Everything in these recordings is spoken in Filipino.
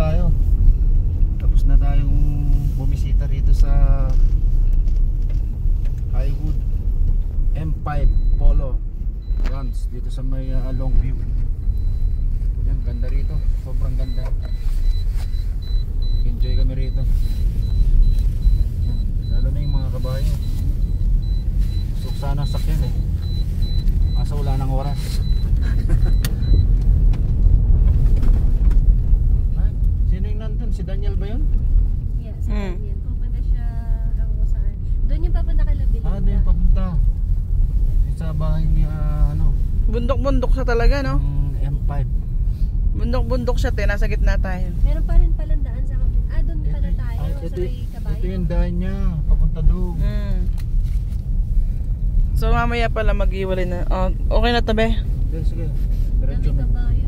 tayo. Tapos na tayong bumisita rito sa Highwood M5 Polo Runs dito sa may Longview. Yan, ganda rito, sobrang ganda. Enjoy kami rito. Yan, lalo na yung mga kabayo. Gusto ko sana sakyan eh, kaso wala nang oras. Ay, sino yung nandun? Si Daniel ba yun? Yeah, si Daniel. Pupunta siya ako saan. Doon yung papunta kay Labilinda. Ah, doon yung papunta. Sa bahay ni ano, bundok-bundok siya talaga, no? M5. Bundok-bundok siya, nasa gitna tayo. Meron pa rin palang daan sa kapit. Ah, doon pala tayo. Sa may kabayo. Ito yung daan niya, papunta doon. So mamaya pala mag-iwalay na. Oh, okay na tabi. Okay, sige. Diretso May mo. kabayo.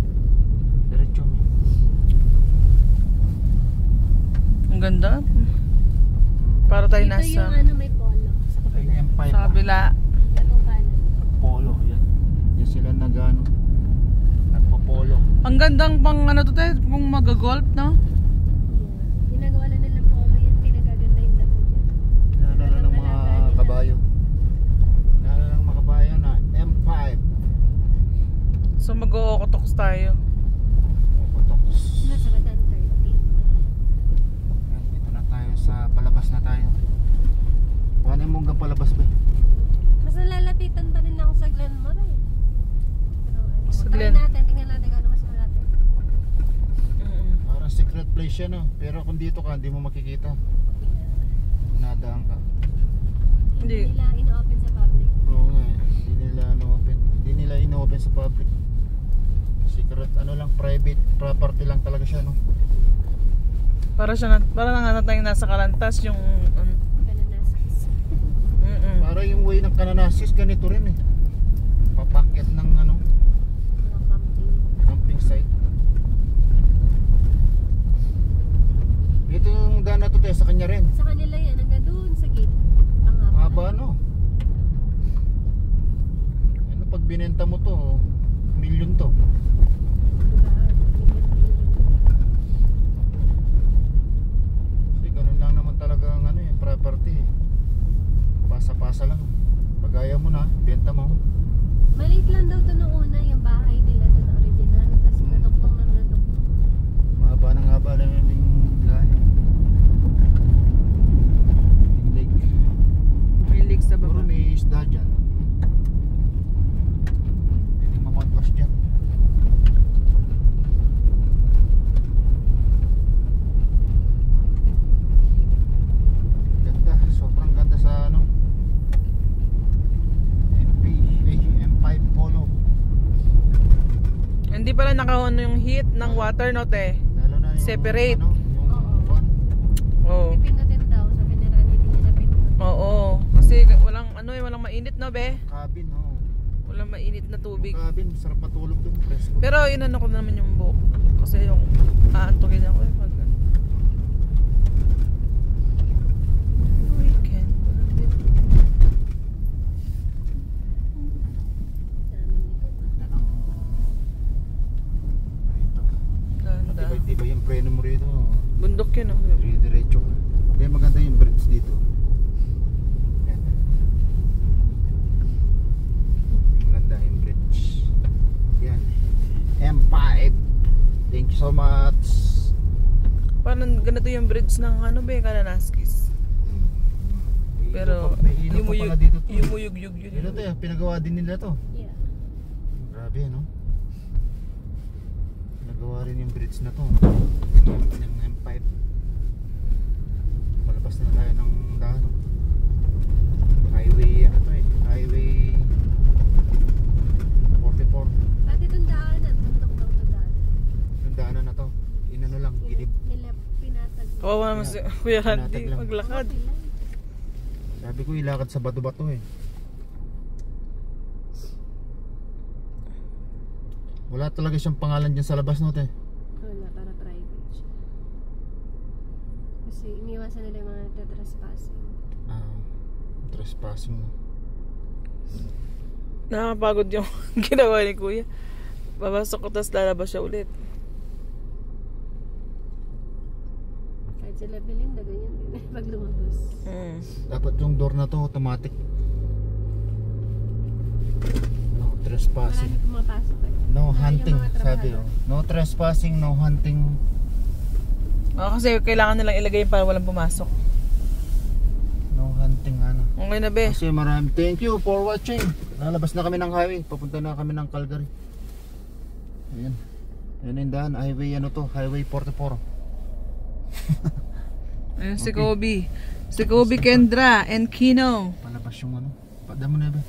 Diretso mo. Ang ganda. Para tayo Dito nasa yung ano, may polo. Sa Ay, kapit. M5. sa kabila. Ito kanan. Polo, yan. Yan sila nagano. Nagpo-polo. Ang gandang pang ano to tayo, kung mag-golf, no? Yeah. Ginagawa lang nila polo yan. Pinagaganda yung damo dyan. Naalala ng mga kabayo. Naalala ng mga kabayo na M5. So mag-ookotoks tayo. Okotoks. Nasa Batan 30. Yan, dito na tayo sa palabas na tayo. Paano mo hanggang palabas ba? Mas nalalapitan pa rin ako sa Glenmore eh. Pero ano, Sa try Glen- natin. Tingnan natin kung ano mas malapit. Parang secret place yan, no? Pero kung dito ka, hindi mo makikita. Nadaan ka. Hindi Hindi. nila ino-open sa public. Oo nga eh. Hindi nila ino-open sa public. Secret, ano lang, private property lang talaga siya, no? Para siya para nga tayong nasa Kalantas yung Kananaskis. Para yung way ng Kananasis, ganito rin eh. Papakyat ng ano, Mga camping. camping site. Ito yung daan na to tayo sa kanya rin. Sa kanila yan, hanggang doon sa gate. Ang haba. Haba no? Ano pag binenta mo to, milyon to. Kasi ganun lang naman talaga ang ano eh, property. Pasa-pasa lang. Pag ayaw mo na, benta mo. Maliit lang daw ito noong una, yung bahay nila doon na original. Tapos naduktong na naduktong. Mahaba na nga ba lang yung biyahe. Yung lake. may leak sa Siguro baba. may isda dyan. Pwede mamagwas dyan. Ganda, sobrang ganda sa ano, M5 Polo. Hindi pala nakahono yung heat ng water, no te? Lalo na yung Separate. ano, yung van. Oo. Pipinutin daw, sabi ni Randy, hindi niya napindot. Oo. Kasi walang ano eh, walang mainit, no be? Cabin, oh. Walang mainit na tubig. Yung cabin, sarap matulog dun, presko. Pero inano ko naman yung buhok. Kasi yung aantukin ako eh. Pag weekend. Daming likod. Ganda ng rito. Ganda. Matibay-tibay yung preno mo rito. Bundok yun, no? Diretso. Hindi, maganda yung bridge dito. Yan. Maganda yung bridge. Yan. M5. Thank you so much. Parang ganito yung bridge ng ano ba yung Kananaskis. Pero may ilaw pa pala dito to. yumuyug-yug yun. Ito to, pinagawa din nila to. Yeah. Grabe, no? Pinagawa rin yung bridge na to. Yung M5. Malabas na tayo ng daan. Highway, ano to eh? Highway 44. Pati itong daanan, bundok daw ito daan. Yung daanan na to. Inano lang, gilib. Nila pinatag. Kawawa naman si Kuya Randy Pinatag lang. maglakad. Okay lang. Sabi ko ilakad sa bato-bato eh. Wala talaga siyang pangalan dyan sa labas, no te? Wala, para private siya. Kasi iniwasan nila yung mga nagtatrespassing. Trespassing. Nakakapagod yung ginawa ni Kuya. Babasok ko tapos lalabas siya ulit. Kahit sila Belinda, ganyan din pag lumabas. Dapat yung door na to automatic. No trespassing. Marami pumapasok eh. No Yung hunting, mga sabi trabahador. No trespassing, no hunting. Kasi kailangan nilang ilagay para walang pumasok. No hunting ano. Okay na be. Kasi marami. Thank you for watching. Lalabas na kami ng highway. Papunta na kami ng Calgary. Ayan. Ayan yung daan. Highway ano to? Highway 44. Ayun si Okay. Kobe. Si Kobe, Kendra, and Kino. Palabas yung ano. Pada mo na ba?